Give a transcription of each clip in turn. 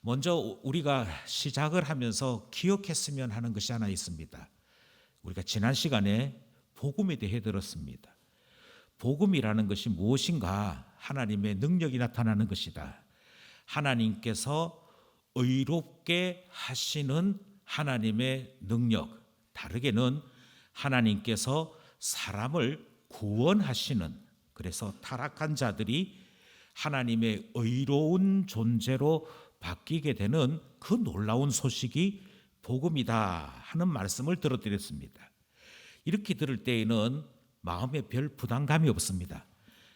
먼저 우리가 시작을 하면서 기억했으면 하는 것이 하나 있습니다. 우리가 지난 시간에 복음에 대해 들었습니다. 복음이라는 것이 무엇인가? 하나님의 능력이 나타나는 것이다. 하나님께서 의롭게 하시는 하나님의 능력, 다르게는 하나님께서 사람을 구원하시는, 그래서 타락한 자들이 하나님의 의로운 존재로 바뀌게 되는 그 놀라운 소식이 복음이다 하는 말씀을 들어드렸습니다. 이렇게 들을 때에는 마음에 별 부담감이 없습니다.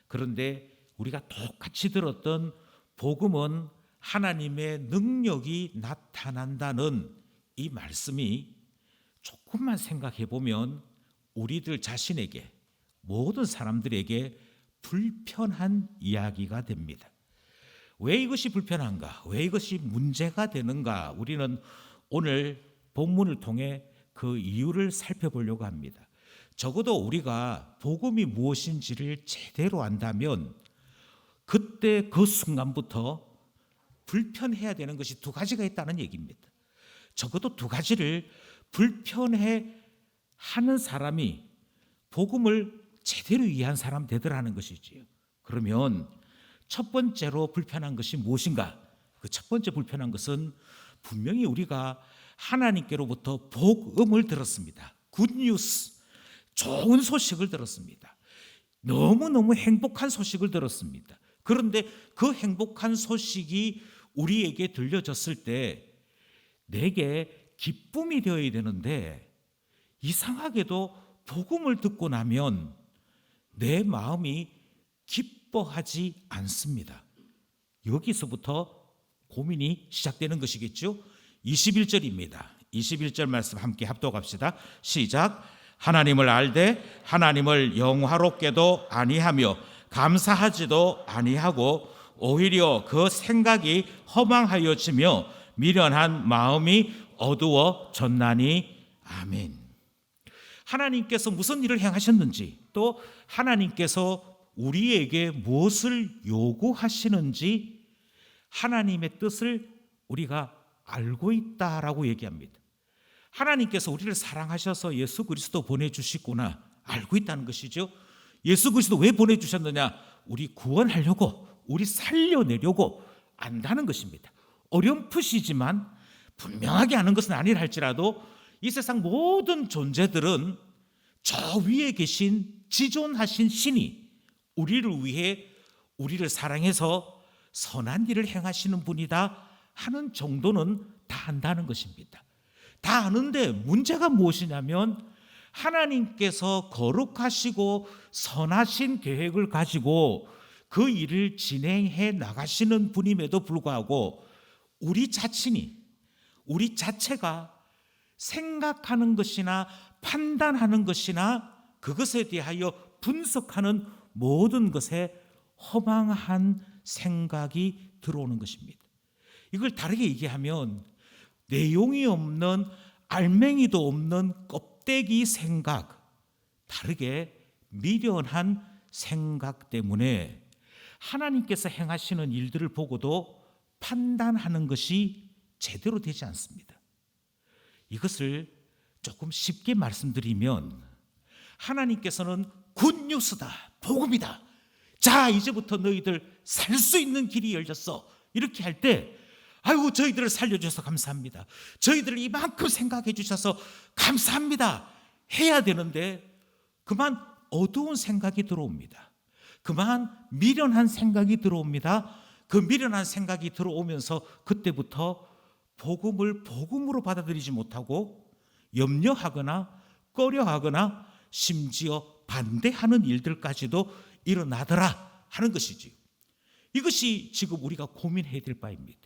그런데 우리가 똑같이 들었던 복음은 하나님의 능력이 나타난다는 이 말씀이 조금만 생각해 보면 우리들 자신에게, 모든 사람들에게 불편한 이야기가 됩니다. 왜 이것이 불편한가? 왜 이것이 문제가 되는가? 우리는 오늘 본문을 통해 그 이유를 살펴보려고 합니다. 적어도 우리가 복음이 무엇인지를 제대로 안다면 그때 그 순간부터 불편해야 되는 것이 두 가지가 있다는 얘기입니다. 적어도 두 가지를 불편해 하는 사람이 복음을 제대로 이해한 사람 되더라는 것이지요. 그러면 첫 번째로 불편한 것이 무엇인가? 그 첫 번째 불편한 것은 분명히 우리가 하나님께로부터 복음을 들었습니다. 굿뉴스, 좋은 소식을 들었습니다. 너무너무 행복한 소식을 들었습니다. 그런데 그 행복한 소식이 우리에게 들려졌을 때 내게 기쁨이 되어야 되는데 이상하게도 복음을 듣고 나면 내 마음이 기뻐하지 않습니다. 여기서부터 고민이 시작되는 것이겠죠. 21절입니다. 21절 말씀 함께 합독합시다. 시작. 하나님을 알되 하나님을 영화롭게도 아니하며 감사하지도 아니하고 오히려 그 생각이 허망하여지며 미련한 마음이 어두워졌나니. 아멘. 하나님께서 무슨 일을 행하셨는지, 또 하나님께서 우리에게 무엇을 요구하시는지 하나님의 뜻을 우리가 알고 있다라고 얘기합니다. 하나님께서 우리를 사랑하셔서 예수 그리스도 보내주시구나 알고 있다는 것이죠. 예수 그리스도 왜 보내주셨느냐? 우리 구원하려고, 우리 살려내려고 안다는 것입니다. 어렴풋이지만 분명하게 아는 것은 아니라 할지라도 이 세상 모든 존재들은 저 위에 계신 지존하신 신이 우리를 위해 우리를 사랑해서 선한 일을 행하시는 분이다 하는 정도는 다 안다는 것입니다. 다 아는데 문제가 무엇이냐면 하나님께서 거룩하시고 선하신 계획을 가지고 그 일을 진행해 나가시는 분임에도 불구하고 우리 자신이, 우리 자체가 생각하는 것이나 판단하는 것이나 그것에 대하여 분석하는 모든 것에 허망한 생각이 들어오는 것입니다. 이걸 다르게 얘기하면 내용이 없는, 알맹이도 없는 껍데기 생각, 다르게 미련한 생각 때문에 하나님께서 행하시는 일들을 보고도 판단하는 것이 제대로 되지 않습니다. 이것을 조금 쉽게 말씀드리면 하나님께서는 굿뉴스다, 복음이다, 자 이제부터 너희들 살 수 있는 길이 열렸어, 이렇게 할 때 아이고 저희들을 살려주셔서 감사합니다, 저희들을 이만큼 생각해 주셔서 감사합니다 해야 되는데 그만 어두운 생각이 들어옵니다. 그만 미련한 생각이 들어옵니다. 그 미련한 생각이 들어오면서 그때부터 복음을 복음으로 받아들이지 못하고 염려하거나 꺼려하거나 심지어 반대하는 일들까지도 일어나더라 하는 것이지요. 이것이 지금 우리가 고민해야 될 바입니다.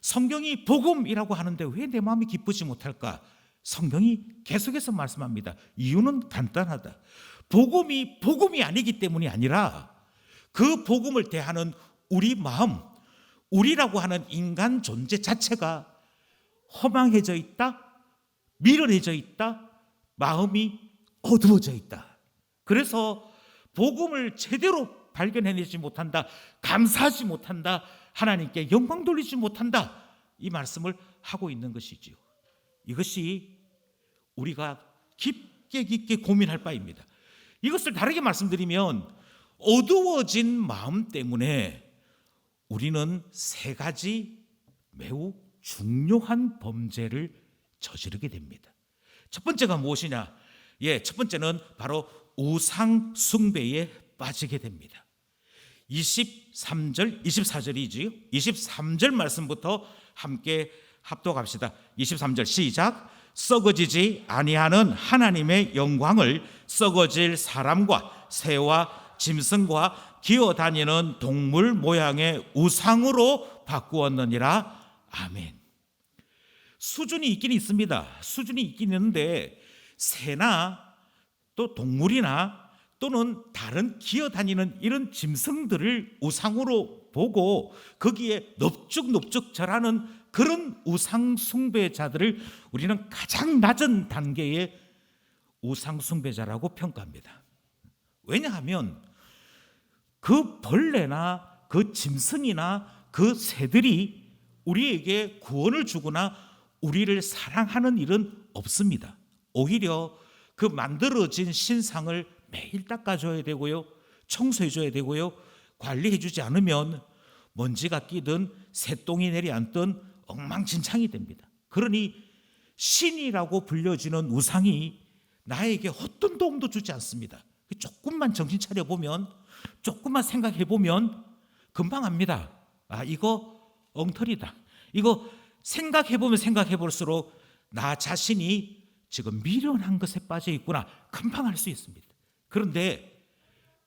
성경이 복음이라고 하는데 왜 내 마음이 기쁘지 못할까? 성경이 계속해서 말씀합니다. 이유는 간단하다. 복음이 아니기 때문이 아니라 그 복음을 대하는 우리 마음, 우리라고 하는 인간 존재 자체가 허망해져 있다, 미련해져 있다, 마음이 어두워져 있다. 그래서 복음을 제대로 발견해내지 못한다, 감사하지 못한다, 하나님께 영광 돌리지 못한다 이 말씀을 하고 있는 것이지요. 이것이 우리가 깊게 고민할 바입니다. 이것을 다르게 말씀드리면 어두워진 마음 때문에 우리는 세 가지 매우 중요한 범죄를 저지르게 됩니다. 첫 번째가 무엇이냐? 첫 번째는 바로 우상 숭배에 빠지게 됩니다. 23절, 24절이지요. 23절 말씀부터 함께 합독합시다. 23절 시작. 썩어지지 아니하는 하나님의 영광을 썩어질 사람과 새와 짐승과 기어다니는 동물 모양의 우상으로 바꾸었느니라. 아멘. 수준이 있긴 있습니다. 수준이 있긴 있는데 새나 또 동물이나 또는 다른 기어다니는 이런 짐승들을 우상으로 보고 거기에 넙죽넙죽 절하는 그런 우상 숭배자들을 우리는 가장 낮은 단계의 우상 숭배자라고 평가합니다. 왜냐하면 그 벌레나 그 짐승이나 그 새들이 우리에게 구원을 주거나 우리를 사랑하는 일은 없습니다. 오히려 그 만들어진 신상을 매일 닦아줘야 되고요, 청소해줘야 되고요, 관리해주지 않으면 먼지가 끼든 새똥이 내려앉든 엉망진창이 됩니다. 그러니 신이라고 불려지는 우상이 나에게 어떤 도움도 주지 않습니다. 조금만 정신 차려보면, 조금만 생각해보면 금방 압니다. 이거 엉터리다. 이거 생각해보면 생각해볼수록 나 자신이 지금 미련한 것에 빠져 있구나, 금방 알 수 있습니다. 그런데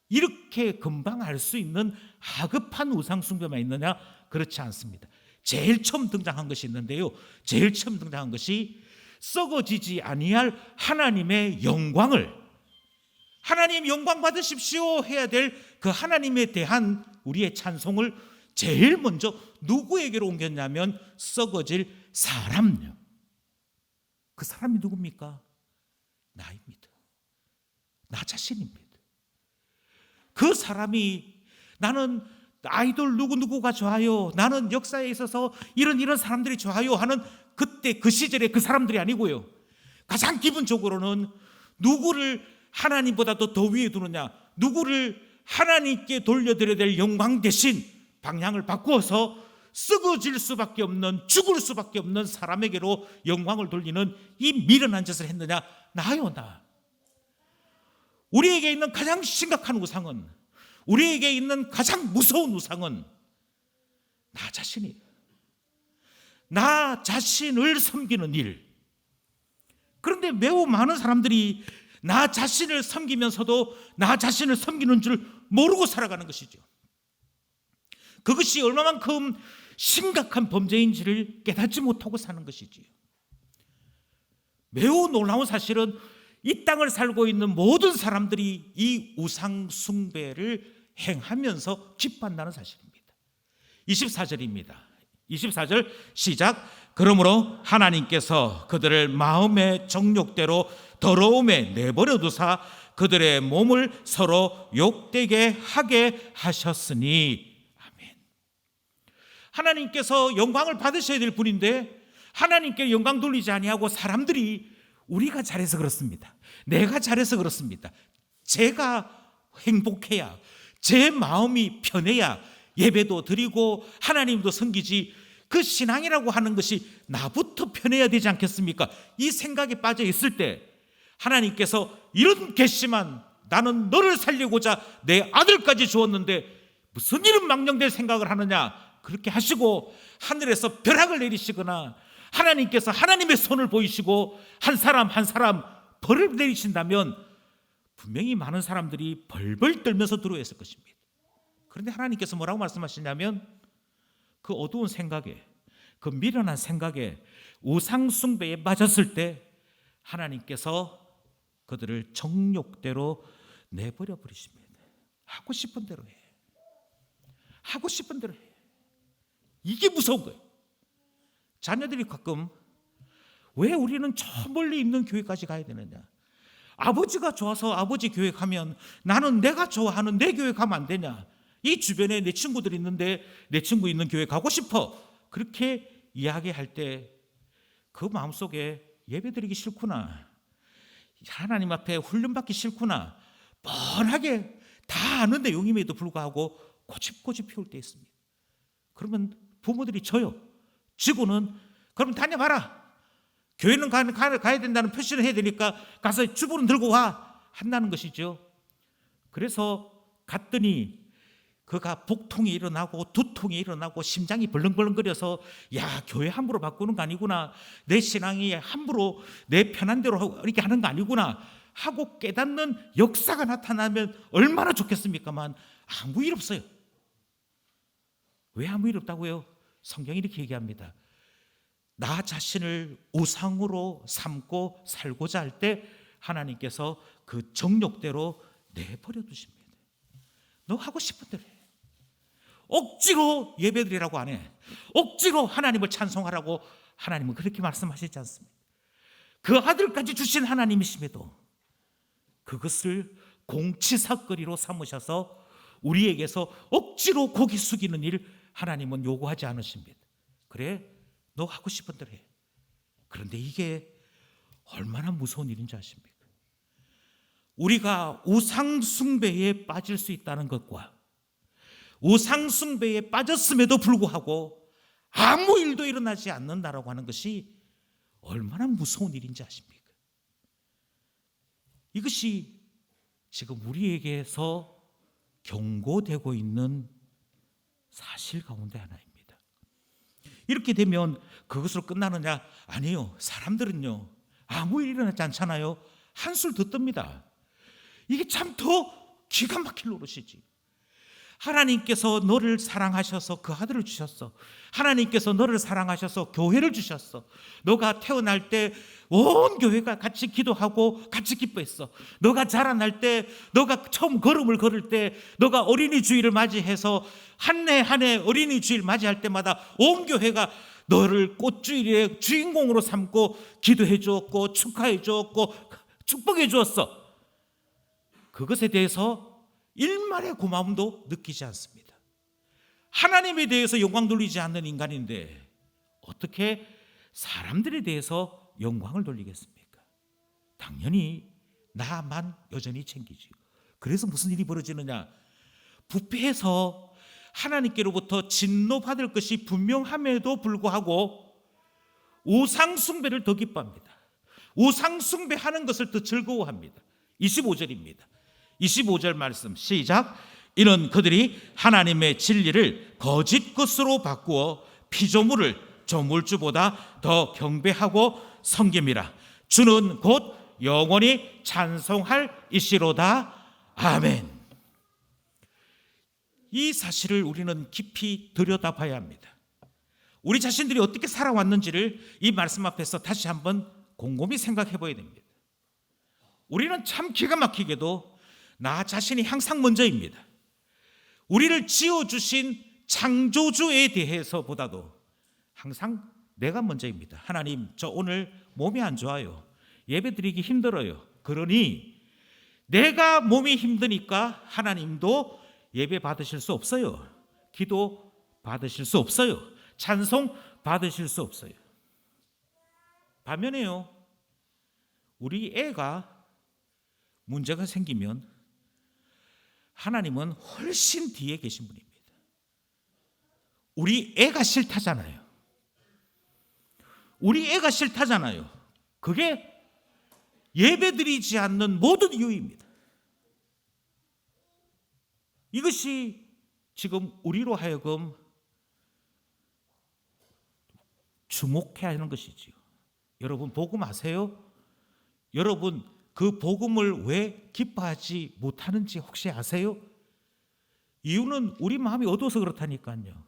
이렇게 금방 알 수 있는 하급한 우상 숭배만 있느냐? 그렇지 않습니다. 제일 처음 등장한 것이 있는데요, 제일 처음 등장한 것이 썩어지지 아니할 하나님의 영광을, 하나님 영광 받으십시오 해야 될 그 하나님에 대한 우리의 찬송을 제일 먼저 누구에게로 옮겼냐면 썩어질 사람요. 그 사람이 누굽니까? 나입니다. 나 자신입니다. 그 사람이, 나는 아이돌 누구누구가 좋아요, 나는 역사에 있어서 이런 사람들이 좋아요 하는 그때 그 시절의 그 사람들이 아니고요, 가장 기본적으로는 누구를 하나님보다도 더 위에 두느냐, 누구를 하나님께 돌려드려야 될 영광 대신 방향을 바꾸어서 썩어질 수밖에 없는, 죽을 수밖에 없는 사람에게로 영광을 돌리는 이 미련한 짓을 했느냐? 나요, 나. 우리에게 있는 가장 심각한 우상은, 우리에게 있는 가장 무서운 우상은 나 자신이에요. 나 자신을 섬기는 일. 그런데 매우 많은 사람들이 나 자신을 섬기면서도 나 자신을 섬기는 줄 모르고 살아가는 것이죠. 그것이 얼마만큼 심각한 범죄인지를 깨닫지 못하고 사는 것이지요. 매우 놀라운 사실은 이 땅을 살고 있는 모든 사람들이 이 우상 숭배를 행하면서 기뻐한다는 사실입니다. 24절입니다. 24절 시작. 그러므로 하나님께서 그들을 마음의 정욕대로 더러움에 내버려 두사 그들의 몸을 서로 욕되게 하게 하셨으니. 아멘. 하나님께서 영광을 받으셔야 될 분인데 하나님께 영광 돌리지 아니하고 사람들이 우리가 잘해서 그렇습니다, 내가 잘해서 그렇습니다, 제가 행복해야, 제 마음이 편해야 예배도 드리고 하나님도 섬기지, 그 신앙이라고 하는 것이 나부터 편해야 되지 않겠습니까? 이 생각에 빠져 있을 때 하나님께서 이런 괘씸한, 나는 너를 살리고자 내 아들까지 주었는데 무슨 이런 망령된 생각을 하느냐, 그렇게 하시고 하늘에서 벼락을 내리시거나 하나님께서 하나님의 손을 보이시고 한 사람 한 사람 벌을 내리신다면 분명히 많은 사람들이 벌벌 떨면서 두려워했을 것입니다. 그런데 하나님께서 뭐라고 말씀하시냐면 그 어두운 생각에, 그 미련한 생각에, 우상 숭배에 빠졌을 때 하나님께서 그들을 정욕대로 내버려 버리십니다. 하고 싶은 대로 해. 하고 싶은 대로 해. 이게 무서운 거예요. 자녀들이 가끔 왜 우리는 저 멀리 있는 교회까지 가야 되느냐, 아버지가 좋아서 아버지 교회 가면 나는 내가 좋아하는 내 교회 가면 안 되냐, 이 주변에 내 친구들이 있는데 내 친구 있는 교회 가고 싶어, 그렇게 이야기할 때 그 마음속에 예배드리기 싫구나, 하나님 앞에 훈련받기 싫구나, 뻔하게 다 아는 내용임에도 불구하고 고집고집 피울 때 있습니다. 그러면 부모들이 져요. 지고는 그럼 다녀봐라, 교회는 가야 된다는 표시를 해야 되니까 가서 주보는 들고 와 한다는 것이죠. 그래서 갔더니 그가 복통이 일어나고 두통이 일어나고 심장이 벌렁벌렁거려서 야, 교회 함부로 바꾸는 거 아니구나, 내 신앙이 함부로 내 편한 대로 이렇게 하는 거 아니구나 하고 깨닫는 역사가 나타나면 얼마나 좋겠습니까만 아무 일 없어요. 왜 아무 일 없다고요? 성경이 이렇게 얘기합니다. 나 자신을 우상으로 삼고 살고자 할 때 하나님께서 그 정욕대로 내버려 두십니다. 너 하고 싶은 대로 해. 억지로 예배드리라고 안 해. 억지로 하나님을 찬송하라고 하나님은 그렇게 말씀하시지 않습니다. 그 아들까지 주신 하나님이심에도 그것을 공치사거리로 삼으셔서 우리에게서 억지로 고개 숙이는 일 하나님은 요구하지 않으십니다. 그래, 너 하고 싶은 대로 해. 그런데 이게 얼마나 무서운 일인지 아십니까? 우리가 우상숭배에 빠질 수 있다는 것과 우상숭배에 빠졌음에도 불구하고 아무 일도 일어나지 않는다라고 하는 것이 얼마나 무서운 일인지 아십니까? 이것이 지금 우리에게서 경고되고 있는 사실 가운데 하나입니다. 이렇게 되면 그것으로 끝나느냐? 아니요. 사람들은요, 아무 일 일어나지 않잖아요. 한술 더 뜹니다. 이게 참 더 기가 막힐 노릇이지. 하나님께서 너를 사랑하셔서 그 아들을 주셨어. 하나님께서 너를 사랑하셔서 교회를 주셨어. 너가 태어날 때 온 교회가 같이 기도하고 같이 기뻐했어. 너가 자라날 때, 너가 처음 걸음을 걸을 때, 너가 어린이 주일을 맞이해서 한 해 한 해 어린이 주일 맞이할 때마다 온 교회가 너를 꽃주일의 주인공으로 삼고 기도해 주었고 축하해 주었고 축복해 주었어. 그것에 대해서 일말의 고마움도 느끼지 않습니다. 하나님에 대해서 영광 돌리지 않는 인간인데 어떻게 사람들에 대해서 영광을 돌리겠습니까? 당연히 나만 여전히 챙기지요. 그래서 무슨 일이 벌어지느냐? 부패해서 하나님께로부터 진노받을 것이 분명함에도 불구하고 우상숭배를 더 기뻐합니다. 우상숭배하는 것을 더 즐거워합니다. 25절입니다. 25절 말씀 시작. 이는 그들이 하나님의 진리를 거짓 것으로 바꾸어 피조물을 조물주보다 더 경배하고 섬김이라. 주는 곧 영원히 찬송할 이시로다. 아멘. 이 사실을 우리는 깊이 들여다봐야 합니다. 우리 자신들이 어떻게 살아왔는지를 이 말씀 앞에서 다시 한번 곰곰이 생각해 봐야 됩니다. 우리는 참 기가 막히게도 나 자신이 항상 먼저입니다. 우리를 지어주신 창조주에 대해서보다도 항상 내가 먼저입니다. 하나님, 저 오늘 몸이 안 좋아요. 예배드리기 힘들어요. 그러니 내가 몸이 힘드니까 하나님도 예배 받으실 수 없어요. 기도 받으실 수 없어요. 찬송 받으실 수 없어요. 반면에요, 우리 애가 문제가 생기면 하나님은 훨씬 뒤에 계신 분입니다. 우리 애가 싫다잖아요. 우리 애가 싫다잖아요. 그게 예배드리지 않는 모든 이유입니다. 이것이 지금 우리로 하여금 주목해야 하는 것이지요. 여러분 복음 아세요? 여러분 그 복음을 왜 기뻐하지 못하는지 혹시 아세요? 이유는 우리 마음이 어두워서 그렇다니까요.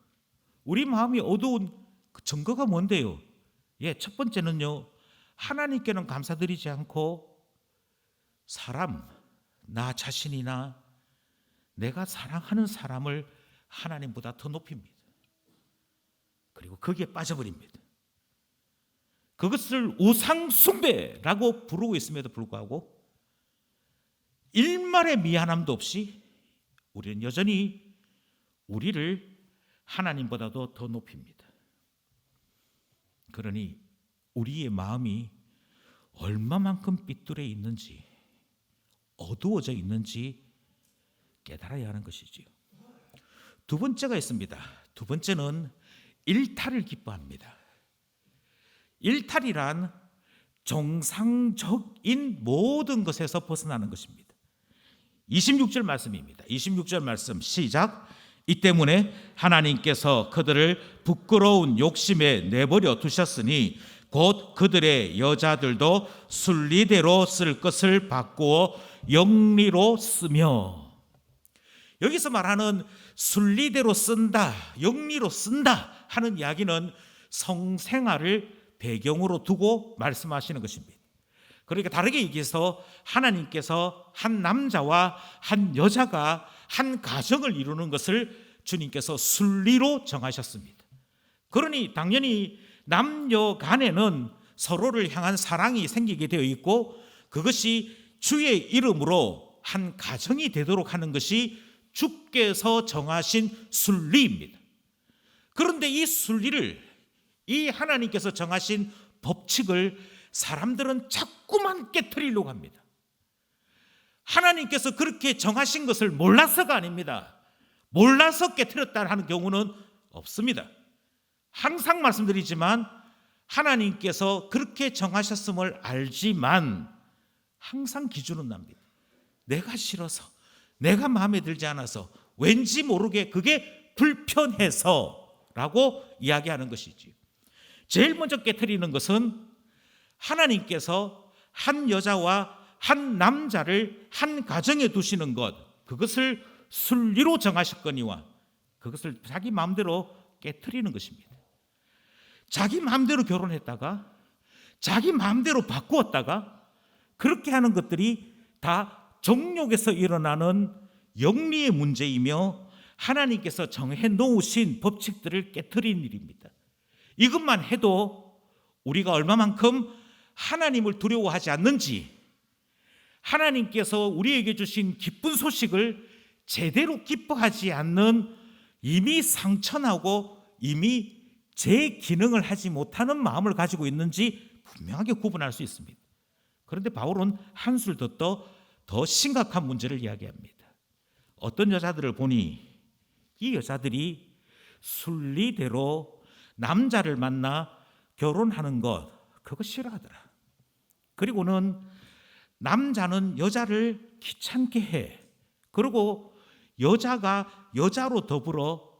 우리 마음이 어두운 그 증거가 뭔데요? 첫 번째는요, 하나님께는 감사드리지 않고 사람, 나 자신이나 내가 사랑하는 사람을 하나님보다 더 높입니다. 그리고 거기에 빠져버립니다. 그것을 우상숭배라고 부르고 있음에도 불구하고 일말의 미안함도 없이 우리는 여전히 우리를 하나님보다도 더 높입니다. 그러니 우리의 마음이 얼마만큼 삐뚤어 있는지, 어두워져 있는지 깨달아야 하는 것이지요. 두 번째가 있습니다. 두 번째는 일탈을 기뻐합니다. 일탈이란 정상적인 모든 것에서 벗어나는 것입니다. 26절 말씀입니다. 26절 말씀 시작. 이 때문에 하나님께서 그들을 부끄러운 욕심에 내버려 두셨으니 곧 그들의 여자들도 순리대로 쓸 것을 바꾸어 영리로 쓰며. 여기서 말하는 순리대로 쓴다, 영리로 쓴다 하는 이야기는 성생활을 배경으로 두고 말씀하시는 것입니다. 그러니까 다르게 얘기해서 하나님께서 한 남자와 한 여자가 한 가정을 이루는 것을 주님께서 순리로 정하셨습니다. 그러니 당연히 남녀 간에는 서로를 향한 사랑이 생기게 되어 있고, 그것이 주의 이름으로 한 가정이 되도록 하는 것이 주께서 정하신 순리입니다. 그런데 이 순리를, 이 하나님께서 정하신 법칙을 사람들은 자꾸만 깨트리려고 합니다. 하나님께서 그렇게 정하신 것을 몰라서가 아닙니다. 몰라서 깨트렸다 하는 경우는 없습니다. 항상 말씀드리지만 하나님께서 그렇게 정하셨음을 알지만 항상 기준은 납니다. 내가 싫어서, 내가 마음에 들지 않아서, 왠지 모르게 그게 불편해서 라고 이야기하는 것이지. 제일 먼저 깨트리는 것은 하나님께서 한 여자와 한 남자를 한 가정에 두시는 것, 그것을 순리로 정하셨거니와 그것을 자기 마음대로 깨트리는 것입니다. 자기 마음대로 결혼했다가 자기 마음대로 바꾸었다가 그렇게 하는 것들이 다 정욕에서 일어나는 영리의 문제이며 하나님께서 정해 놓으신 법칙들을 깨트린 일입니다. 이것만 해도 우리가 얼마만큼 하나님을 두려워하지 않는지, 하나님께서 우리에게 주신 기쁜 소식을 제대로 기뻐하지 않는 이미 상처나고 이미 제 기능을 하지 못하는 마음을 가지고 있는지 분명하게 구분할 수 있습니다. 그런데 바울은 한술 더 심각한 문제를 이야기합니다. 어떤 여자들을 보니 이 여자들이 순리대로 남자를 만나 결혼하는 것, 그거 싫어하더라. 그리고는 남자는 여자를 귀찮게 해. 그리고 여자가 여자로 더불어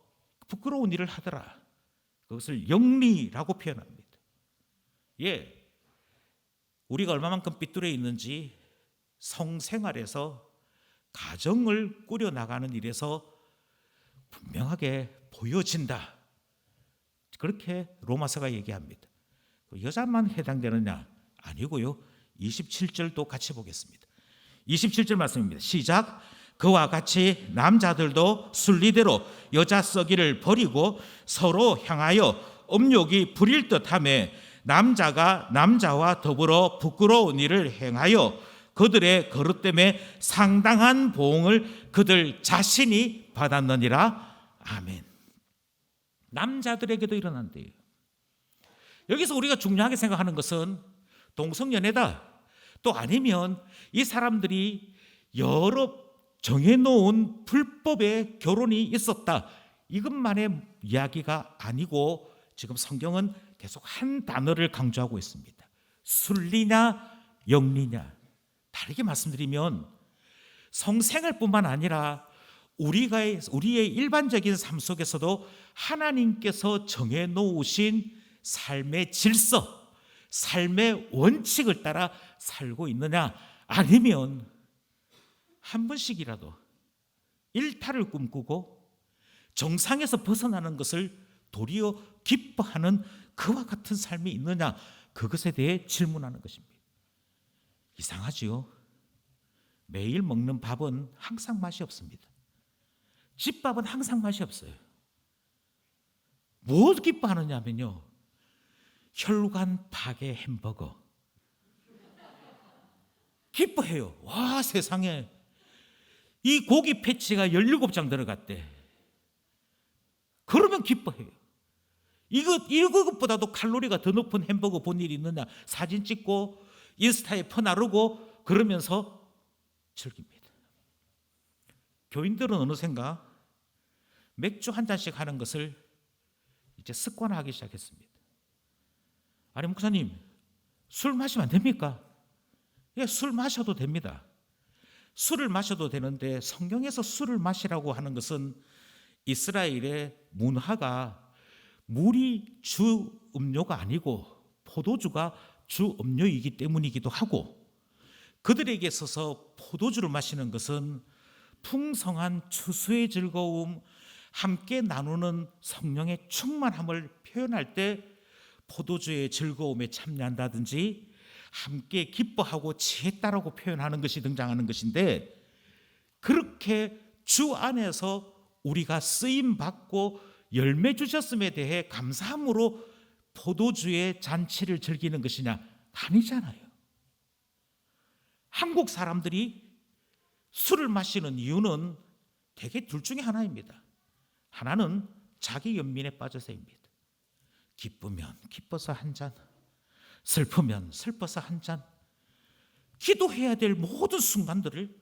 부끄러운 일을 하더라. 그것을 영리라고 표현합니다. 예, 우리가 얼마만큼 삐뚤어 있는지 성생활에서 가정을 꾸려나가는 일에서 분명하게 보여진다. 그렇게 로마서가 얘기합니다. 여자만 해당되느냐? 아니고요. 27절도 같이 보겠습니다. 27절 말씀입니다. 시작. 그와 같이 남자들도 순리대로 여자 썩이를 버리고 서로 향하여 음욕이 부릴 듯하며 남자가 남자와 더불어 부끄러운 일을 행하여 그들의 거릇됨에 상당한 보응을 그들 자신이 받았느니라. 아멘. 남자들에게도 일어난대요. 여기서 우리가 중요하게 생각하는 것은 동성연애다, 또 아니면 이 사람들이 여러 정해놓은 불법의 결혼이 있었다, 이것만의 이야기가 아니고 지금 성경은 계속 한 단어를 강조하고 있습니다. 순리냐 영리냐. 다르게 말씀드리면 성생활뿐만 아니라 우리의 일반적인 삶 속에서도 하나님께서 정해놓으신 삶의 질서, 삶의 원칙을 따라 살고 있느냐, 아니면 한 번씩이라도 일탈을 꿈꾸고 정상에서 벗어나는 것을 도리어 기뻐하는 그와 같은 삶이 있느냐, 그것에 대해 질문하는 것입니다. 이상하지요? 매일 먹는 밥은 항상 맛이 없습니다. 집밥은 항상 맛이 없어요. 뭐 기뻐하느냐면요, 혈관 파괴 햄버거 기뻐해요. 와, 세상에 이 고기 패치가 17장 들어갔대. 그러면 기뻐해요. 이것보다도 칼로리가 더 높은 햄버거 본 일이 있느냐. 사진 찍고 인스타에 퍼나르고 그러면서 즐깁니다. 교인들은 어느샌가 맥주 한 잔씩 하는 것을 이제 습관화하기 시작했습니다. 아니 목사님, 술 마시면 안 됩니까? 예, 술 마셔도 됩니다. 술을 마셔도 되는데 성경에서 술을 마시라고 하는 것은 이스라엘의 문화가 물이 주 음료가 아니고 포도주가 주 음료이기 때문이기도 하고, 그들에게 있어서 포도주를 마시는 것은 풍성한 추수의 즐거움, 함께 나누는 성령의 충만함을 표현할 때 포도주의 즐거움에 참여한다든지 함께 기뻐하고 지혜다라고 표현하는 것이 등장하는 것인데, 그렇게 주 안에서 우리가 쓰임 받고 열매 주셨음에 대해 감사함으로 포도주의 잔치를 즐기는 것이냐? 아니잖아요. 한국 사람들이 술을 마시는 이유는 대개 둘 중에 하나입니다. 하나는 자기 연민에 빠져서입니다. 기쁘면 기뻐서 한 잔, 슬프면 슬퍼서 한 잔, 기도해야 될 모든 순간들을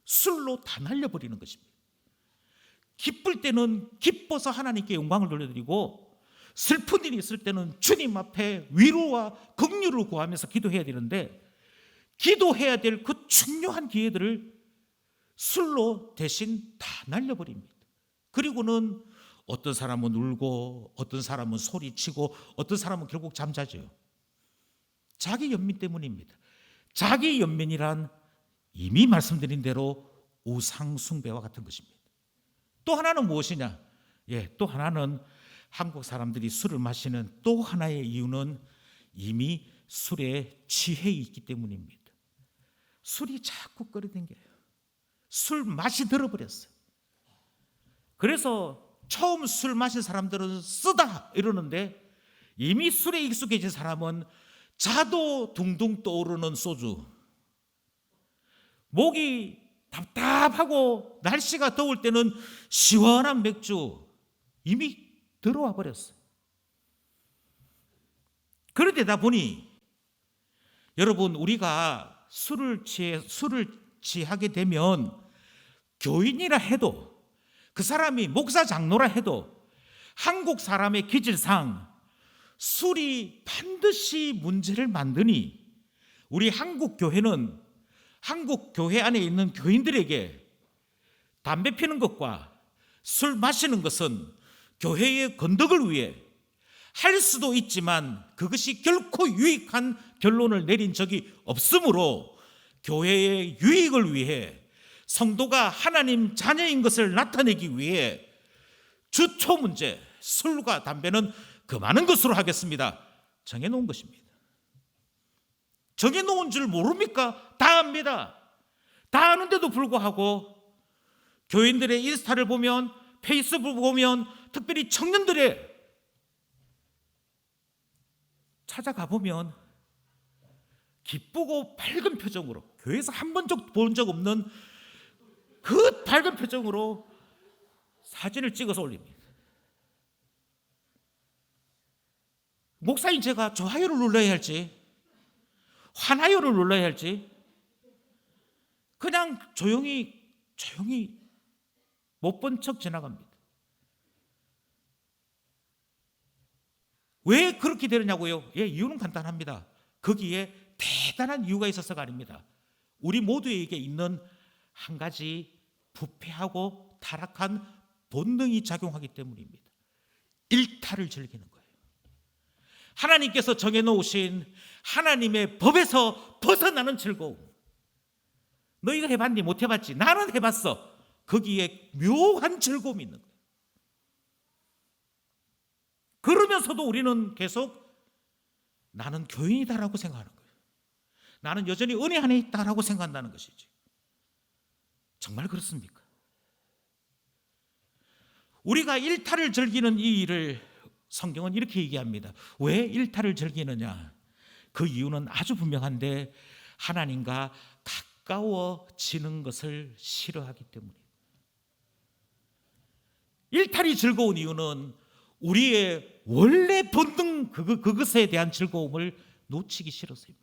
술로 다 날려버리는 것입니다. 기쁠 때는 기뻐서 하나님께 영광을 돌려드리고, 슬픈 일이 있을 때는 주님 앞에 위로와 긍휼을 구하면서 기도해야 되는데, 기도해야 될 그 중요한 기회들을 술로 대신 다 날려버립니다. 그리고는 어떤 사람은 울고 어떤 사람은 소리치고 어떤 사람은 결국 잠자죠. 자기 연민 때문입니다. 자기 연민이란 이미 말씀드린 대로 우상 숭배와 같은 것입니다. 또 하나는 무엇이냐? 또 하나는 한국 사람들이 술을 마시는 또 하나의 이유는 이미 술에 취해 있기 때문입니다. 술이 자꾸 끌어당겨요. 술 맛이 들어버렸어요. 그래서 처음 술 마신 사람들은 쓰다 이러는데, 이미 술에 익숙해진 사람은 자도 둥둥 떠오르는 소주, 목이 답답하고 날씨가 더울 때는 시원한 맥주, 이미 들어와 버렸어요. 그러다 보니 여러분, 우리가 술을 취하게 되면 교인이라 해도, 그 사람이 목사 장로라 해도 한국 사람의 기질상 술이 반드시 문제를 만드니, 우리 한국 교회는 한국 교회 안에 있는 교인들에게 담배 피는 것과 술 마시는 것은 교회의 건덕을 위해 할 수도 있지만 그것이 결코 유익한 결론을 내린 적이 없으므로, 교회의 유익을 위해 성도가 하나님 자녀인 것을 나타내기 위해 주초 문제, 술과 담배는 금하는 것으로 하겠습니다, 정해놓은 것입니다. 정해놓은 줄 모릅니까? 다 압니다. 다 아는데도 불구하고 교인들의 인스타를 보면, 페이스북 보면, 특별히 청년들의 찾아가 보면 기쁘고 밝은 표정으로, 교회에서 한 번 본 적 없는 그 밝은 표정으로 사진을 찍어서 올립니다. 목사인 제가 좋아요를 눌러야 할지 화나요를 눌러야 할지 그냥 조용히 못 본 척 지나갑니다. 왜 그렇게 되느냐고요? 이유는 간단합니다. 거기에 대단한 이유가 있어서가 아닙니다. 우리 모두에게 있는 한 가지 부패하고 타락한 본능이 작용하기 때문입니다. 일탈을 즐기는 거예요. 하나님께서 정해놓으신 하나님의 법에서 벗어나는 즐거움. 너희가 해봤니? 못 해봤지? 나는 해봤어. 거기에 묘한 즐거움이 있는 거예요. 그러면서도 우리는 계속 나는 교인이다라고 생각하는 거예요. 나는 여전히 은혜 안에 있다라고 생각한다는 것이지. 정말 그렇습니까? 우리가 일탈을 즐기는 이 일을 성경은 이렇게 얘기합니다. 왜 일탈을 즐기느냐? 그 이유는 아주 분명한데, 하나님과 가까워지는 것을 싫어하기 때문입니다. 일탈이 즐거운 이유는 우리의 원래 본능 그것에 대한 즐거움을 놓치기 싫어서입니다.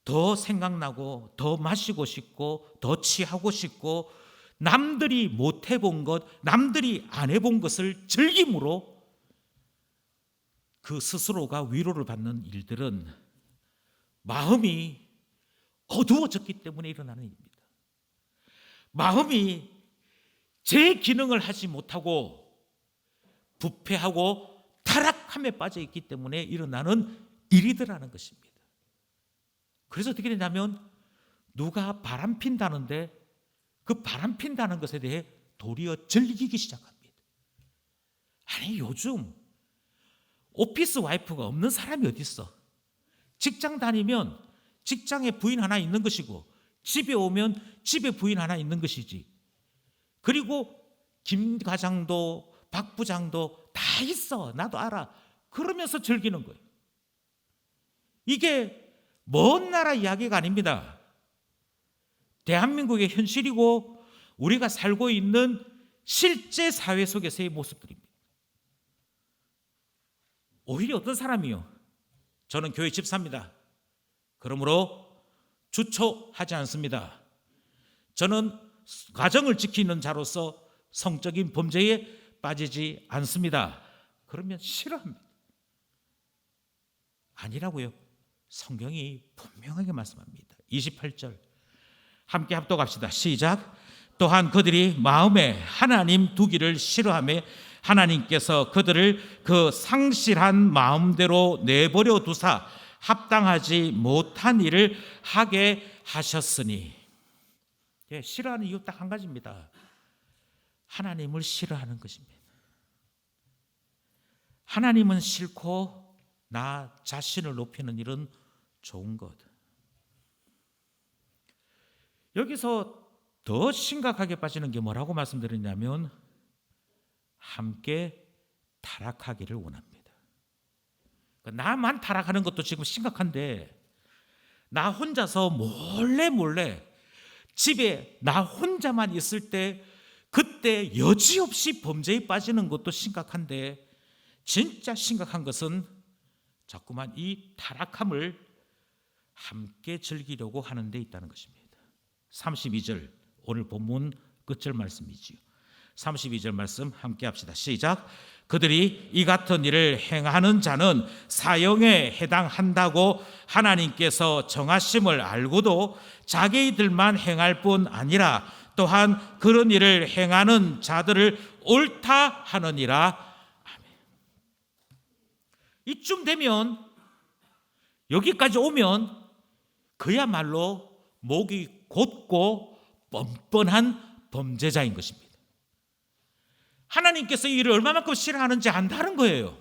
더 생각나고 더 마시고 싶고 더 취하고 싶고 남들이 못 해본 것, 남들이 안 해본 것을 즐김으로 그 스스로가 위로를 받는 일들은 마음이 어두워졌기 때문에 일어나는 일입니다. 마음이 제 기능을 하지 못하고 부패하고 타락함에 빠져 있기 때문에 일어나는 일이더라는 것입니다. 그래서 어떻게 되냐면 누가 바람 핀다는데 그 바람 핀다는 것에 대해 도리어 즐기기 시작합니다. 아니 요즘 오피스 와이프가 없는 사람이 어디 있어? 직장 다니면 직장에 부인 하나 있는 것이고 집에 오면 집에 부인 하나 있는 것이지. 그리고 김 과장도 박 부장도 다 있어. 나도 알아. 그러면서 즐기는 거예요. 이게 먼 나라 이야기가 아닙니다. 대한민국의 현실이고 우리가 살고 있는 실제 사회 속에서의 모습들입니다. 오히려 어떤 사람이요? 저는 교회 집사입니다. 그러므로 주초하지 않습니다. 저는 가정을 지키는 자로서 성적인 범죄에 빠지지 않습니다. 그러면 싫어합니다. 아니라고요. 성경이 분명하게 말씀합니다. 28절 함께 합독합시다. 시작. 또한 그들이 마음에 하나님 두기를 싫어하며 하나님께서 그들을 그 상실한 마음대로 내버려 두사 합당하지 못한 일을 하게 하셨으니. 예, 싫어하는 이유 딱 한 가지입니다. 하나님을 싫어하는 것입니다. 하나님은 싫고 나 자신을 높이는 일은 좋은 것. 여기서 더 심각하게 빠지는 게 뭐라고 말씀드렸냐면 함께 타락하기를 원합니다. 나만 타락하는 것도 지금 심각한데 나 혼자서 몰래 집에 나 혼자만 있을 때 그때 여지없이 범죄에 빠지는 것도 심각한데 진짜 심각한 것은 자꾸만 이 타락함을 함께 즐기려고 하는 데 있다는 것입니다. 32절 오늘 본문 끝절 말씀이지요. 32절 말씀 함께 합시다. 시작. 그들이 이 같은 일을 행하는 자는 사형에 해당한다고 하나님께서 정하심을 알고도 자기들만 행할 뿐 아니라 또한 그런 일을 행하는 자들을 옳다 하느니라. 아멘. 이쯤 되면 여기까지 오면 그야말로 목이 곧고 뻔뻔한 범죄자인 것입니다. 하나님께서 이 일을 얼마만큼 싫어하는지 안다는 거예요.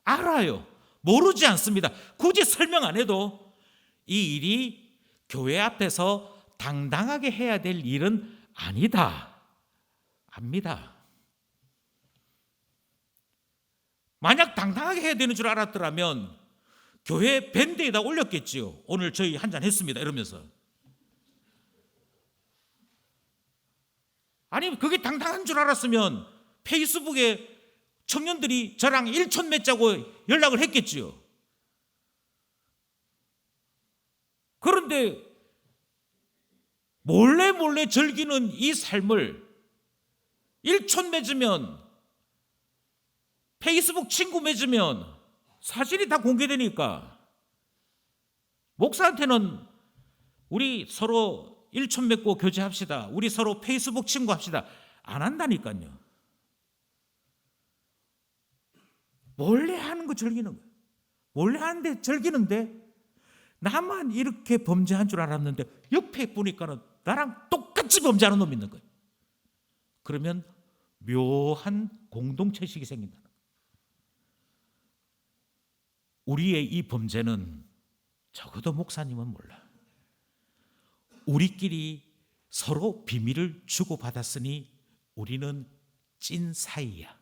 알아요. 모르지 않습니다. 굳이 설명 안 해도 이 일이 교회 앞에서 당당하게 해야 될 일은 아니다. 압니다. 만약 당당하게 해야 되는 줄 알았더라면 교회 밴드에다 올렸겠지요. 오늘 저희 한잔 했습니다. 이러면서. 아니 그게 당당한 줄 알았으면 페이스북에 청년들이 저랑 1천 맺자고 연락을 했겠지요. 그런데 몰래 즐기는 이 삶을 1천 맺으면 페이스북 친구 맺으면 사진이 다 공개되니까 목사한테는 우리 서로 1천 맺고 교제합시다. 우리 서로 페이스북 친구 합시다. 안 한다니까요. 몰래 하는 거 즐기는 거예요. 몰래 하는데 즐기는데 나만 이렇게 범죄한 줄 알았는데 옆에 보니까는 나랑 똑같이 범죄하는 놈이 있는 거예요. 그러면 묘한 공동체식이 생긴다는 거예요. 우리의 이 범죄는 적어도 목사님은 몰라. 우리끼리 서로 비밀을 주고받았으니 우리는 찐 사이야.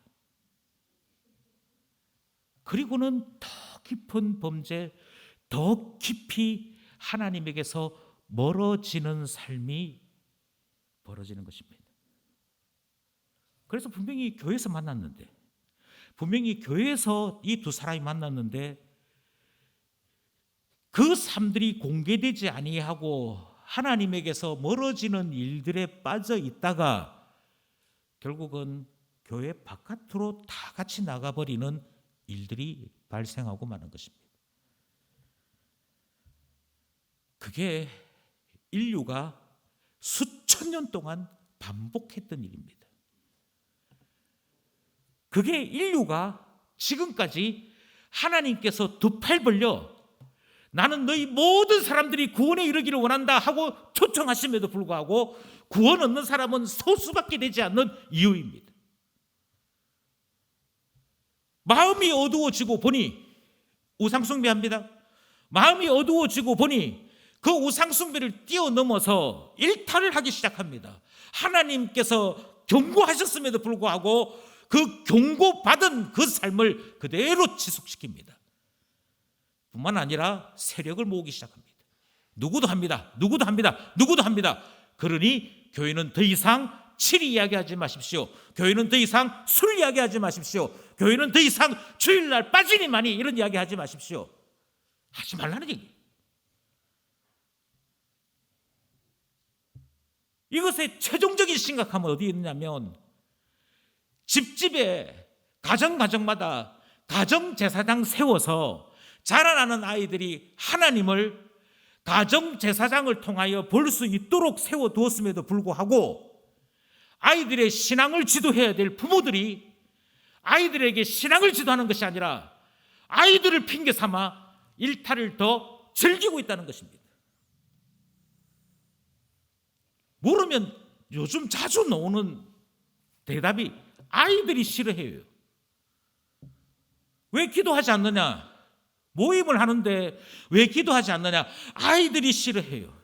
그리고는 더 깊은 범죄, 더 깊이 하나님에게서 멀어지는 삶이 벌어지는 것입니다. 그래서 분명히 교회에서 만났는데, 분명히 교회에서 이 두 사람이 만났는데 그 삶들이 공개되지 아니하고 하나님에게서 멀어지는 일들에 빠져 있다가 결국은 교회 바깥으로 다 같이 나가버리는 일들이 발생하고 마는 것입니다. 그게 인류가 수천 년 동안 반복했던 일입니다. 그게 인류가 지금까지 하나님께서 두 팔 벌려 나는 너희 모든 사람들이 구원에 이르기를 원한다 하고 초청하심에도 불구하고 구원 얻는 사람은 소수밖에 되지 않는 이유입니다. 마음이 어두워지고 보니 우상숭배합니다. 마음이 어두워지고 보니 그 우상숭배를 뛰어넘어서 일탈을 하기 시작합니다. 하나님께서 경고하셨음에도 불구하고 그 경고받은 그 삶을 그대로 지속시킵니다. 뿐만 아니라 세력을 모으기 시작합니다. 누구도 합니다. 누구도 합니다. 누구도 합니다. 그러니 교회는 더 이상 치리 이야기하지 마십시오. 교회는 더 이상 술 이야기하지 마십시오. 교회는 더 이상 주일날 빠지니 많이 이런 이야기하지 마십시오. 하지 말라는 얘기. 이것의 최종적인 심각함은 어디에 있느냐면 집집에 가정마다 가정제사장 세워서 자라나는 아이들이 하나님을 가정제사장을 통하여 볼 수 있도록 세워두었음에도 불구하고 아이들의 신앙을 지도해야 될 부모들이 아이들에게 신앙을 지도하는 것이 아니라 아이들을 핑계 삼아 일탈을 더 즐기고 있다는 것입니다. 모르면 요즘 자주 나오는 대답이 아이들이 싫어해요. 왜 기도하지 않느냐? 모임을 하는데 왜 기도하지 않느냐? 아이들이 싫어해요.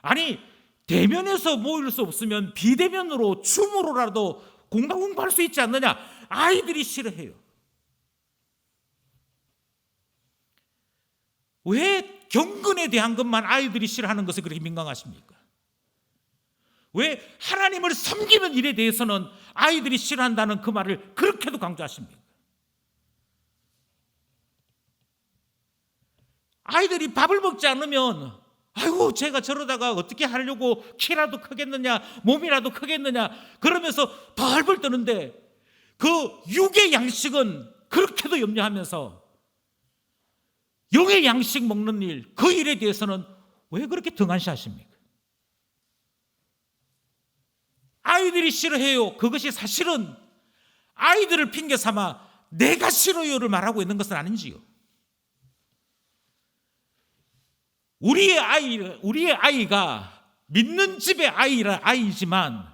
아니, 대면에서 모일 수 없으면 비대면으로 줌으로라도 공부할 수 있지 않느냐? 아이들이 싫어해요. 왜 경건에 대한 것만 아이들이 싫어하는 것을 그렇게 민감하십니까? 왜 하나님을 섬기는 일에 대해서는 아이들이 싫어한다는 그 말을 그렇게도 강조하십니까? 아이들이 밥을 먹지 않으면 아이고 제가 저러다가 어떻게 하려고 키라도 크겠느냐 몸이라도 크겠느냐 그러면서 덜벌 떠는데 그 육의 양식은 그렇게도 염려하면서 영의 양식 먹는 일, 그 일에 대해서는 왜 그렇게 등한시하십니까? 아이들이 싫어해요. 그것이 사실은 아이들을 핑계 삼아 내가 싫어요를 말하고 있는 것은 아닌지요. 우리의 아이가 믿는 집의 아이지만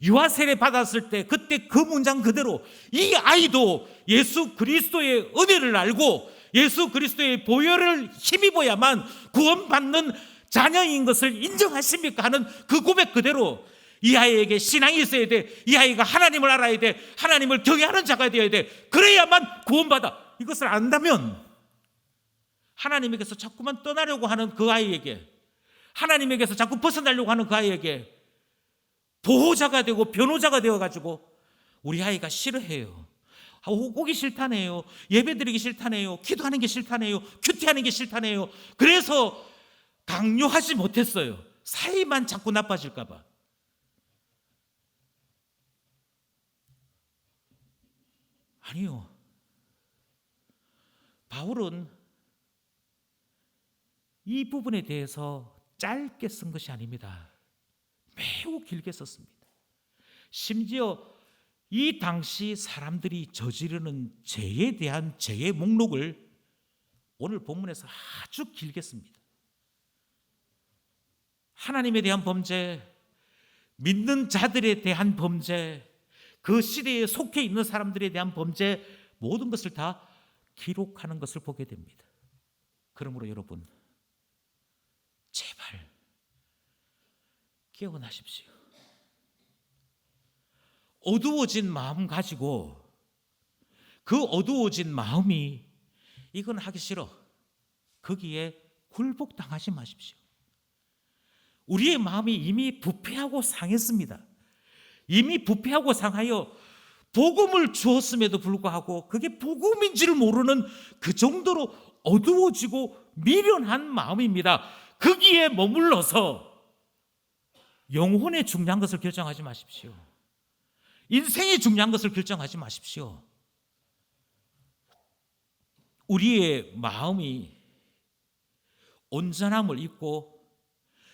유아 세례 받았을 때 그때 그 문장 그대로 이 아이도 예수 그리스도의 은혜를 알고 예수 그리스도의 보혈을 힘입어야만 구원받는 자녀인 것을 인정하십니까? 하는 그 고백 그대로 이 아이에게 신앙이 있어야 돼. 이 아이가 하나님을 알아야 돼. 하나님을 경외하는 자가 되어야 돼. 그래야만 구원받아. 이것을 안다면 하나님에게서 자꾸만 떠나려고 하는 그 아이에게, 하나님에게서 자꾸 벗어나려고 하는 그 아이에게 보호자가 되고 변호자가 되어가지고 우리 아이가 싫어해요. 오기 싫다네요. 예배드리기 싫다네요. 기도하는 게 싫다네요. 큐티하는 게 싫다네요. 그래서 강요하지 못했어요. 사이만 자꾸 나빠질까 봐. 아니요. 바울은 이 부분에 대해서 짧게 쓴 것이 아닙니다. 매우 길게 썼습니다. 심지어 이 당시 사람들이 저지르는 죄에 대한 죄의 목록을 오늘 본문에서 아주 길게 씁니다. 하나님에 대한 범죄, 믿는 자들에 대한 범죄, 그 시대에 속해 있는 사람들에 대한 범죄, 모든 것을 다 기록하는 것을 보게 됩니다. 그러므로 여러분, 제발 깨어나십시오. 어두워진 마음 가지고 그 어두워진 마음이 이건 하기 싫어, 거기에 굴복당하지 마십시오. 우리의 마음이 이미 부패하고 상했습니다. 이미 부패하고 상하여 복음을 주었음에도 불구하고 그게 복음인지를 모르는 그 정도로 어두워지고 미련한 마음입니다. 거기에 머물러서 영혼의 중요한 것을 결정하지 마십시오. 인생의 중요한 것을 결정하지 마십시오. 우리의 마음이 온전함을 입고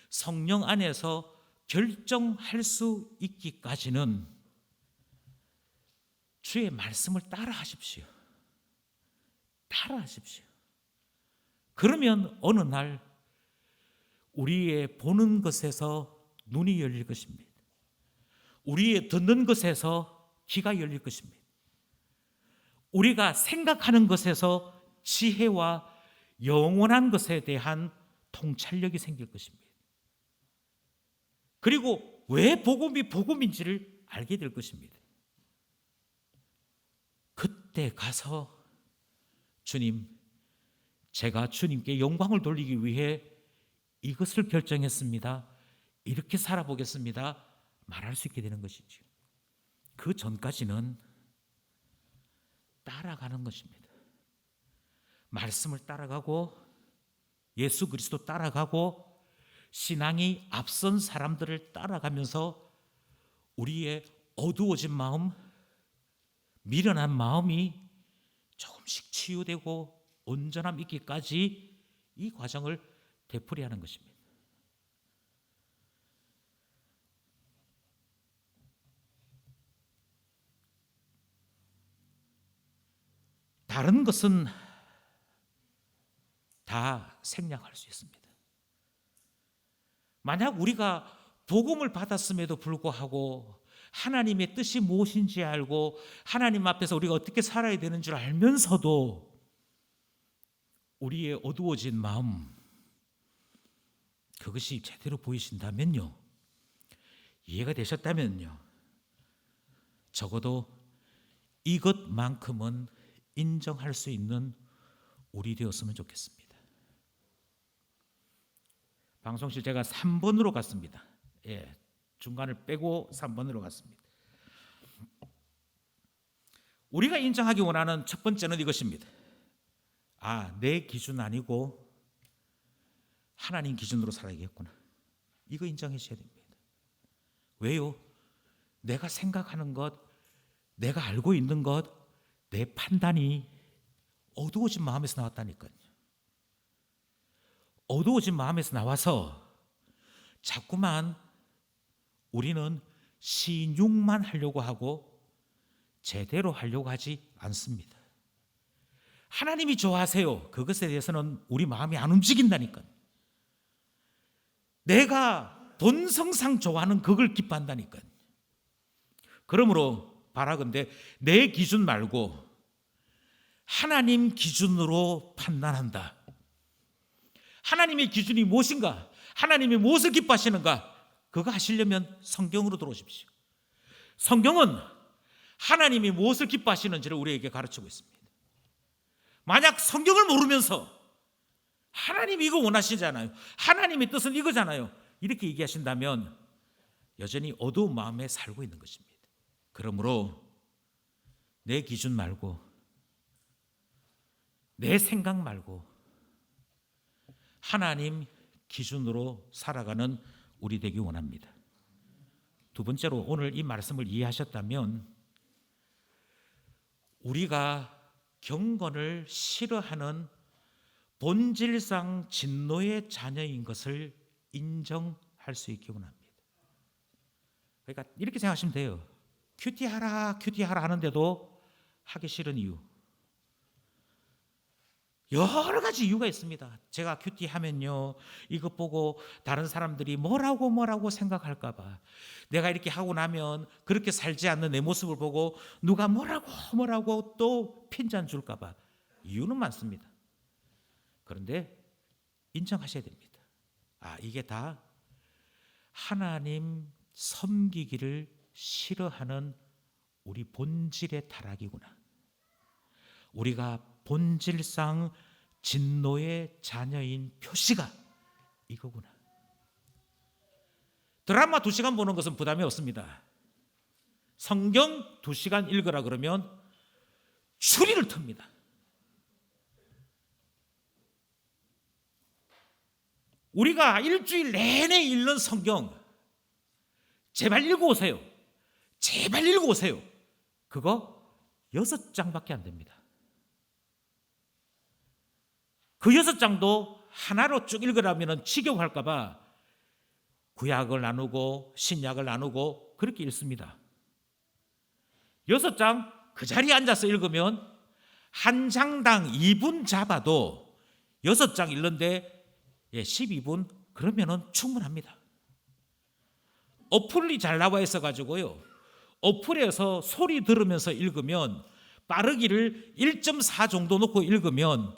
성령 안에서 결정할 수 있기까지는 주의 말씀을 따라하십시오. 따라하십시오. 그러면 어느 날 우리의 보는 것에서 눈이 열릴 것입니다. 우리의 듣는 것에서 귀가 열릴 것입니다. 우리가 생각하는 것에서 지혜와 영원한 것에 대한 통찰력이 생길 것입니다. 그리고 왜 복음이 복음인지를 알게 될 것입니다. 그때 가서 주님, 제가 주님께 영광을 돌리기 위해 이것을 결정했습니다. 이렇게 살아보겠습니다. 말할 수 있게 되는 것이죠. 그 전까지는 따라가는 것입니다. 말씀을 따라가고 예수 그리스도 따라가고 신앙이 앞선 사람들을 따라가면서 우리의 어두워진 마음, 미련한 마음이 조금씩 치유되고 온전함 있기까지 이 과정을 되풀이하는 것입니다. 다른 것은 다 생략할 수 있습니다. 만약 우리가 복음을 받았음에도 불구하고 하나님의 뜻이 무엇인지 알고 하나님 앞에서 우리가 어떻게 살아야 되는 줄 알면서도 우리의 어두워진 마음, 그것이 제대로 보이신다면요, 이해가 되셨다면요, 적어도 이것만큼은 인정할 수 있는 우리 되었으면 좋겠습니다. 방송실 제가 3번으로 갔습니다. 예, 중간을 빼고 3번으로 갔습니다. 우리가 인정하기 원하는 첫 번째는 이것입니다. 내 기준 아니고 하나님 기준으로 살아야겠구나. 이거 인정하셔야 됩니다. 왜요? 내가 생각하는 것, 내가 알고 있는 것, 내 판단이 어두워진 마음에서 나왔다니까요. 어두워진 마음에서 나와서 자꾸만 우리는 신용만 하려고 하고 제대로 하려고 하지 않습니다. 하나님이 좋아하세요. 그것에 대해서는 우리 마음이 안 움직인다니까요. 내가 본성상 좋아하는 그걸 기뻐한다니까요. 그러므로 바라건대 내 기준 말고 하나님 기준으로 판단한다. 하나님의 기준이 무엇인가? 하나님이 무엇을 기뻐하시는가? 그거 하시려면 성경으로 들어오십시오. 성경은 하나님이 무엇을 기뻐하시는지를 우리에게 가르치고 있습니다. 만약 성경을 모르면서 하나님이 이거 원하시잖아요, 하나님의 뜻은 이거잖아요, 이렇게 얘기하신다면 여전히 어두운 마음에 살고 있는 것입니다. 그러므로 내 기준 말고 내 생각 말고 하나님 기준으로 살아가는 우리 되기 원합니다. 두 번째로, 오늘 이 말씀을 이해하셨다면 우리가 경건을 싫어하는 본질상 진노의 자녀인 것을 인정할 수 있기 원합니다. 그러니까 이렇게 생각하시면 돼요. 큐티하라 큐티하라 하는데도 하기 싫은 이유, 여러 가지 이유가 있습니다. 제가 큐티하면요, 이것 보고 다른 사람들이 뭐라고 생각할까 봐, 내가 이렇게 하고 나면 그렇게 살지 않는 내 모습을 보고 누가 뭐라고 또 핀잔 줄까 봐, 이유는 많습니다. 그런데 인정하셔야 됩니다. 이게 다 하나님 섬기기를 싫어하는 우리 본질의 타락이구나. 우리가 본질상 진노의 자녀인 표시가 이거구나. 드라마 2시간 보는 것은 부담이 없습니다. 성경 2시간 읽으라 그러면 추리를 틉니다. 우리가 일주일 내내 읽는 성경 제발 읽어오세요. 제발 읽어오세요. 그거 6장밖에 안 됩니다. 그 6장도 하나로 쭉 읽으라면 지겨워할까 봐 구약을 나누고 신약을 나누고 그렇게 읽습니다. 6장 그 자리에 앉아서 읽으면 한 장당 2분 잡아도 6장 읽는데 12분 그러면은 충분합니다. 어플이 잘 나와 있어가지고요, 어플에서 소리 들으면서 읽으면 빠르기를 1.4 정도 놓고 읽으면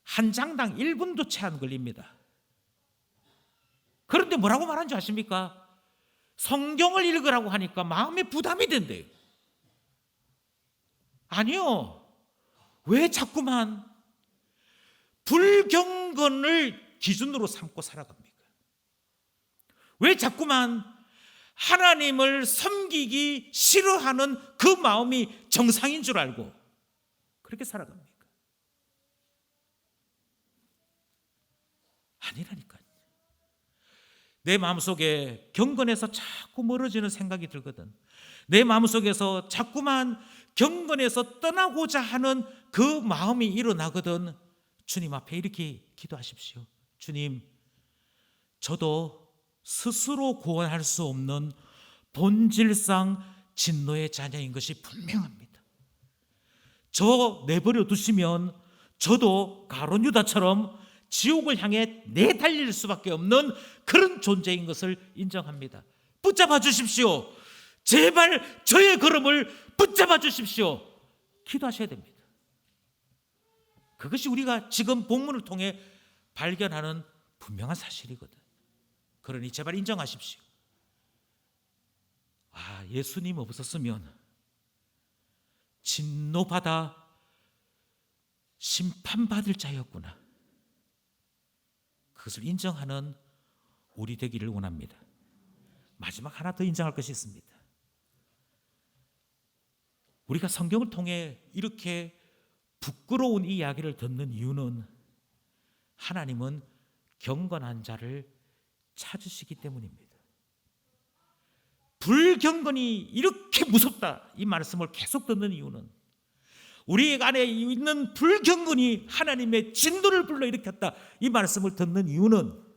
한 장당 1분도 채 안 걸립니다. 그런데 뭐라고 말하는지 아십니까? 성경을 읽으라고 하니까 마음에 부담이 된대요. 아니요. 왜 자꾸만 불경건을 기준으로 삼고 살아갑니까? 왜 자꾸만 하나님을 섬기기 싫어하는 그 마음이 정상인 줄 알고 그렇게 살아갑니까? 아니라니까요. 내 마음속에 경건에서 자꾸 멀어지는 생각이 들거든. 내 마음속에서 자꾸만 경건에서 떠나고자 하는 그 마음이 일어나거든. 주님 앞에 이렇게 기도하십시오. 주님, 저도 스스로 구원할 수 없는 본질상 진노의 자녀인 것이 분명합니다. 저 내버려 두시면 저도 가룟 유다처럼 지옥을 향해 내달릴 수밖에 없는 그런 존재인 것을 인정합니다. 붙잡아 주십시오. 제발 저의 걸음을 붙잡아 주십시오. 기도하셔야 됩니다. 그것이 우리가 지금 본문을 통해 발견하는 분명한 사실이거든. 그러니 제발 인정하십시오. 예수님 없었으면 진노받아 심판받을 자였구나. 그것을 인정하는 우리 되기를 원합니다. 마지막 하나 더 인정할 것이 있습니다. 우리가 성경을 통해 이렇게 부끄러운 이 이야기를 듣는 이유는 하나님은 경건한 자를 찾으시기 때문입니다. 불경건이 이렇게 무섭다 이 말씀을 계속 듣는 이유는 우리 안에 있는 불경건이 하나님의 진노를 불러일으켰다 이 말씀을 듣는 이유는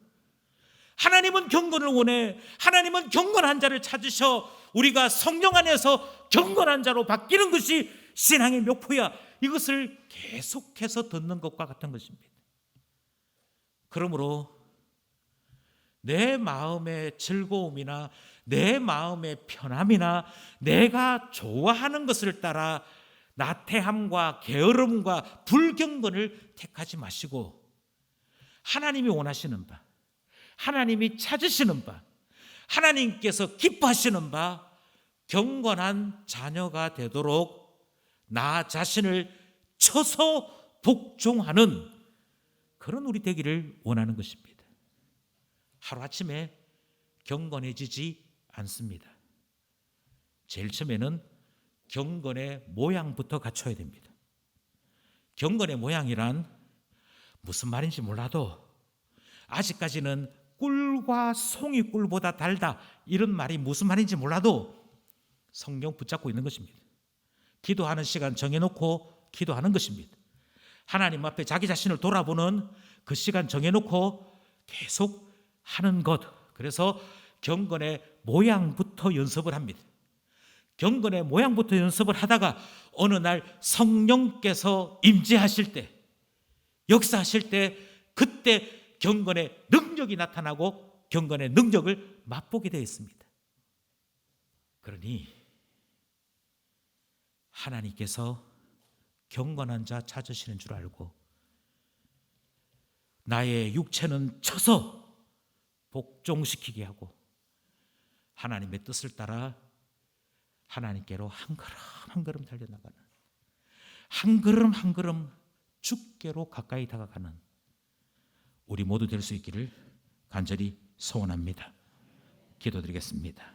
하나님은 경건을 원해. 하나님은 경건한 자를 찾으셔 우리가 성령 안에서 경건한 자로 바뀌는 것이 신앙의 목표야. 이것을 계속해서 듣는 것과 같은 것입니다. 그러므로 내 마음의 즐거움이나 내 마음의 편함이나 내가 좋아하는 것을 따라 나태함과 게으름과 불경건을 택하지 마시고 하나님이 원하시는 바, 하나님이 찾으시는 바, 하나님께서 기뻐하시는 바 경건한 자녀가 되도록 나 자신을 쳐서 복종하는 그런 우리 되기를 원하는 것입니다. 하루아침에 경건해지지 않습니다. 제일 처음에는 경건의 모양부터 갖춰야 됩니다. 경건의 모양이란 무슨 말인지 몰라도 아직까지는 꿀과 송이 꿀보다 달다 이런 말이 무슨 말인지 몰라도 성경 붙잡고 있는 것입니다. 기도하는 시간 정해놓고 기도하는 것입니다. 하나님 앞에 자기 자신을 돌아보는 그 시간 정해놓고 계속 하는 것. 그래서 경건의 모양부터 연습을 합니다. 경건의 모양부터 연습을 하다가 어느 날 성령께서 임재하실 때, 역사하실 때 그때 경건의 능력이 나타나고 경건의 능력을 맛보게 되어 있습니다. 그러니 하나님께서 경건한 자 찾으시는 줄 알고 나의 육체는 쳐서 복종시키게 하고 하나님의 뜻을 따라 하나님께로 한 걸음 한 걸음 달려나가는, 한 걸음 한 걸음 주께로 가까이 다가가는 우리 모두 될 수 있기를 간절히 소원합니다. 기도드리겠습니다.